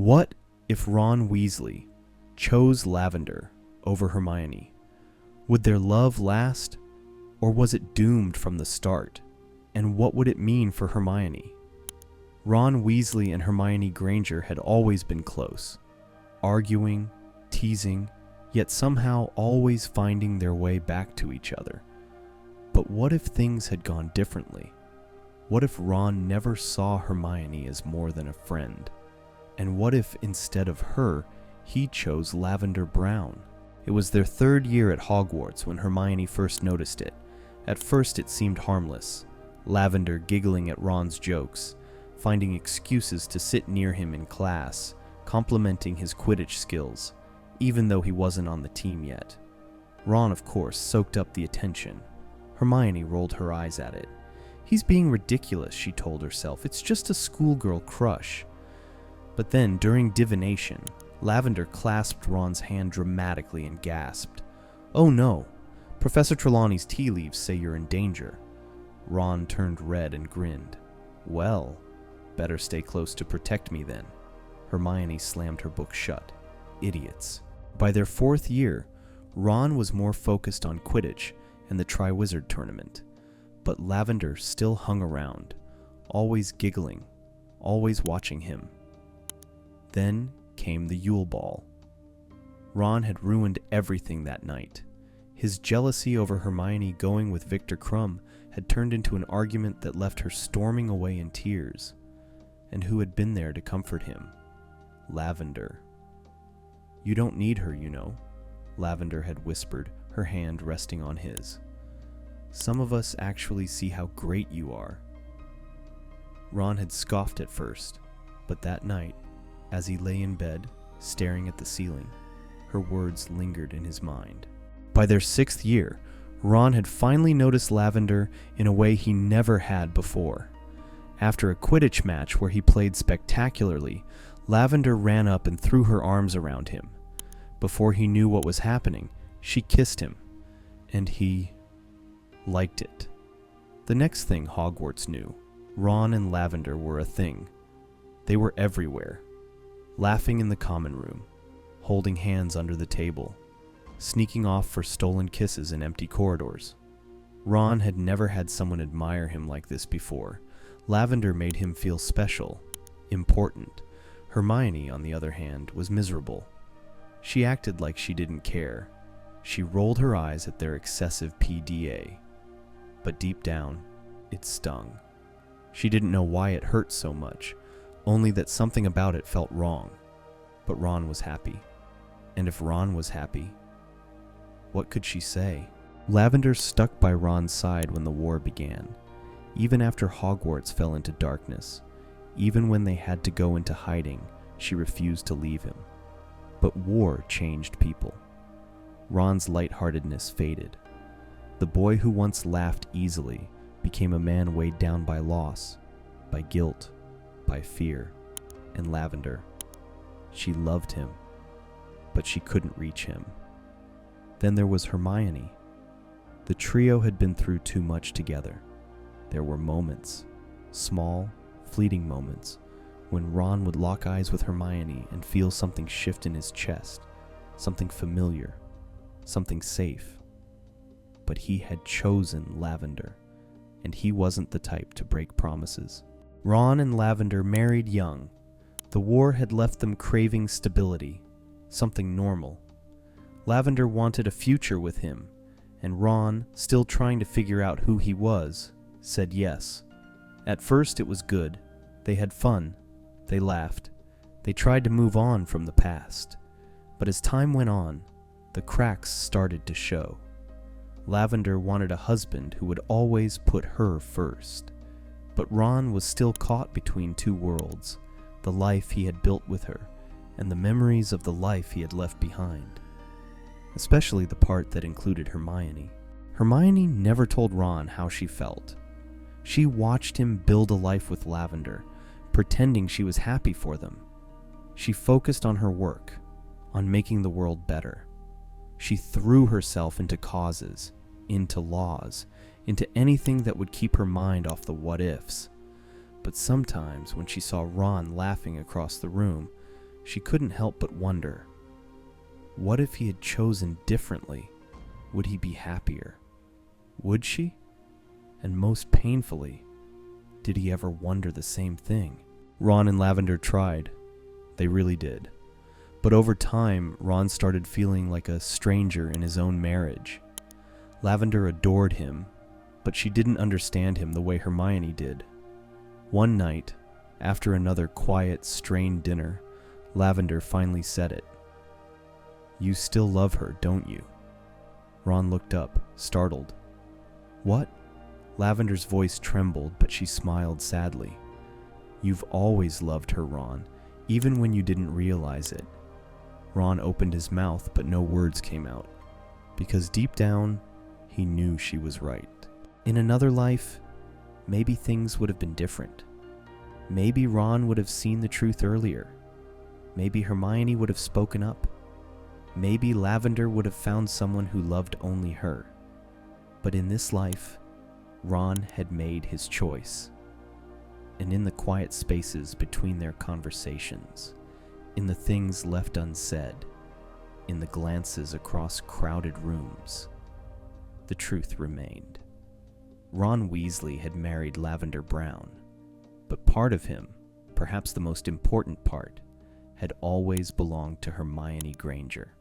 What if Ron Weasley chose Lavender over Hermione? Would their love last, or was it doomed from the start? And what would it mean for Hermione? Ron Weasley and Hermione Granger had always been close, arguing, teasing, yet somehow always finding their way back to each other. But what if things had gone differently? What if Ron never saw Hermione as more than a friend? And what if instead of her, he chose Lavender Brown? It was their third year at Hogwarts when Hermione first noticed it. At first it seemed harmless, Lavender giggling at Ron's jokes, finding excuses to sit near him in class, complimenting his Quidditch skills, even though he wasn't on the team yet. Ron, of course, soaked up the attention. Hermione rolled her eyes at it. He's being ridiculous, she told herself. It's just a schoolgirl crush. But then, during divination, Lavender clasped Ron's hand dramatically and gasped, "Oh no! Professor Trelawney's tea leaves say you're in danger." Ron turned red and grinned. "Well, better stay close to protect me then." Hermione slammed her book shut. Idiots. By their fourth year, Ron was more focused on Quidditch and the Triwizard Tournament, but Lavender still hung around, always giggling, always watching him. Then came the Yule Ball. Ron had ruined everything that night. His jealousy over Hermione going with Victor Krum had turned into an argument that left her storming away in tears. And who had been there to comfort him? Lavender. "You don't need her, you know," Lavender had whispered, her hand resting on his. "Some of us actually see how great you are." Ron had scoffed at first, but that night, as he lay in bed, staring at the ceiling, her words lingered in his mind. By their 6th year, Ron had finally noticed Lavender in a way he never had before. After a Quidditch match where he played spectacularly, Lavender ran up and threw her arms around him. Before he knew what was happening, she kissed him, and he liked it. The next thing Hogwarts knew, Ron and Lavender were a thing. They were everywhere, laughing in the common room, holding hands under the table, sneaking off for stolen kisses in empty corridors. Ron had never had someone admire him like this before. Lavender made him feel special, important. Hermione, on the other hand, was miserable. She acted like she didn't care. She rolled her eyes at their excessive PDA. But deep down, it stung. She didn't know why it hurt so much, only that something about it felt wrong. But Ron was happy. And if Ron was happy, what could she say? Lavender stuck by Ron's side when the war began. Even after Hogwarts fell into darkness, even when they had to go into hiding, she refused to leave him. But war changed people. Ron's lightheartedness faded. The boy who once laughed easily became a man weighed down by loss, by guilt, by fear. And Lavender, she loved him, but she couldn't reach him. Then there was Hermione. The trio had been through too much together. There were moments, small, fleeting moments, when Ron would lock eyes with Hermione and feel something shift in his chest, something familiar, something safe. But he had chosen Lavender, and he wasn't the type to break promises. Ron and Lavender married young. The war had left them craving stability, something normal. Lavender wanted a future with him, and Ron, still trying to figure out who he was, said yes. At first it was good. They had fun. They laughed. They tried to move on from the past. But as time went on, the cracks started to show. Lavender wanted a husband who would always put her first. But Ron was still caught between two worlds, the life he had built with her, and the memories of the life he had left behind. Especially the part that included Hermione. Hermione never told Ron how she felt. She watched him build a life with Lavender, pretending she was happy for them. She focused on her work, on making the world better. She threw herself into causes, into laws, into anything that would keep her mind off the what-ifs. But sometimes when she saw Ron laughing across the room, she couldn't help but wonder, what if he had chosen differently? Would he be happier? Would she? And most painfully, did he ever wonder the same thing? Ron and Lavender tried. They really did. But over time, Ron started feeling like a stranger in his own marriage. Lavender adored him, but she didn't understand him the way Hermione did. One night, after another quiet, strained dinner, Lavender finally said it. "You still love her, don't you?" Ron looked up, startled. "What?" Lavender's voice trembled, but she smiled sadly. "You've always loved her, Ron, even when you didn't realize it." Ron opened his mouth, but no words came out, because deep down, he knew she was right. In another life, maybe things would have been different. Maybe Ron would have seen the truth earlier. Maybe Hermione would have spoken up. Maybe Lavender would have found someone who loved only her. But in this life, Ron had made his choice. And in the quiet spaces between their conversations, in the things left unsaid, in the glances across crowded rooms, the truth remained. Ron Weasley had married Lavender Brown, but part of him, perhaps the most important part, had always belonged to Hermione Granger.